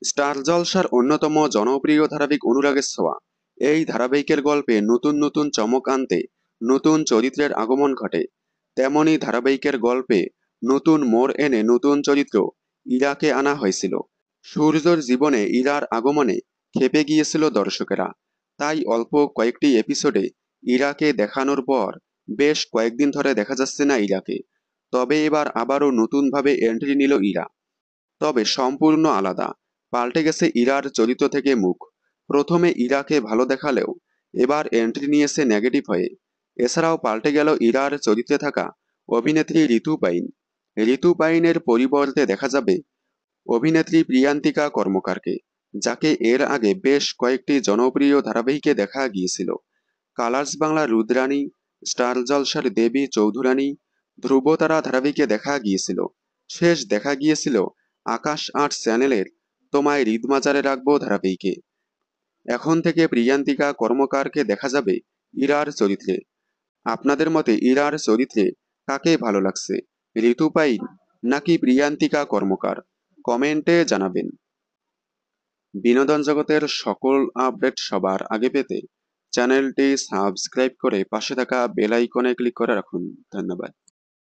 Star জলসার অন্যতম জনপ্রিয় ধারাবাহিক অনুরাগের ছোঁয়া। এই ধারাবাহিকের গল্পে নতুন নতুন চমক আনতে নতুন চরিত্রের আগমন ঘটে। তেমনি ধারাবাহিকের গল্পে নতুন মোড় এনে নতুন চরিত্র ইরাকে আনা হয়েছিল। সূর্যর জীবনে ইরার আগমনে ক্ষেপে গিয়েছিল দর্শকেরা। তাই অল্প কয়েকটি এপিসোডে ইরাকে দেখানোর পর বেশ কয়েকদিন ধরে দেখা যাচ্ছে না ইরাকে। তবে এবার আবারও নতুনভাবে এন্ট্রি নিল ইরা। তবে সম্পূর্ণ আলাদা। পাল্টে গেছে ইরার চরিত্র থেকে মুখ। প্রথমে ইরাকে ভালো দেখালেও এবার এন্ট্রি নিয়েছে নেগেটিভ হয়ে। এছাড়াও পাল্টে গেল ইরার চরিত্রে থাকা অভিনেত্রী ঋতু পাইন। ঋতু পাইনের পরিবর্তে দেখা যাবে অভিনেত্রী প্রিয়ান্তিকা কর্মকারকে, যাকে এর আগে বেশ কয়েকটি জনপ্রিয় ধারাবাহিকে দেখা গিয়েছিল। কালার্স বাংলার রুদ্রাণী, স্টার জলসার দেবী চৌধুরানী, ধ্রুবতারা ধারাবাহিকে দেখা গিয়েছিল। শেষ দেখা গিয়েছিল আকাশ আট চ্যানেলের তোমায় হৃদমাজারে রাখবো ধারাবাহিকে। এখন থেকে প্রিয়ান্তিকা কর্মকারকে দেখা যাবে ইরার চরিত্রে। আপনাদের মতে ইরার চরিত্রে কাকে ভালো লাগছে, ঋতু পাইন নাকি প্রিয়ান্তিকা কর্মকার? কমেন্টে জানাবেন। বিনোদন জগতের সকল আপডেট সবার আগে পেতে চ্যানেলটি সাবস্ক্রাইব করে পাশে থাকা বেল আইকনে ক্লিক করে রাখুন। ধন্যবাদ।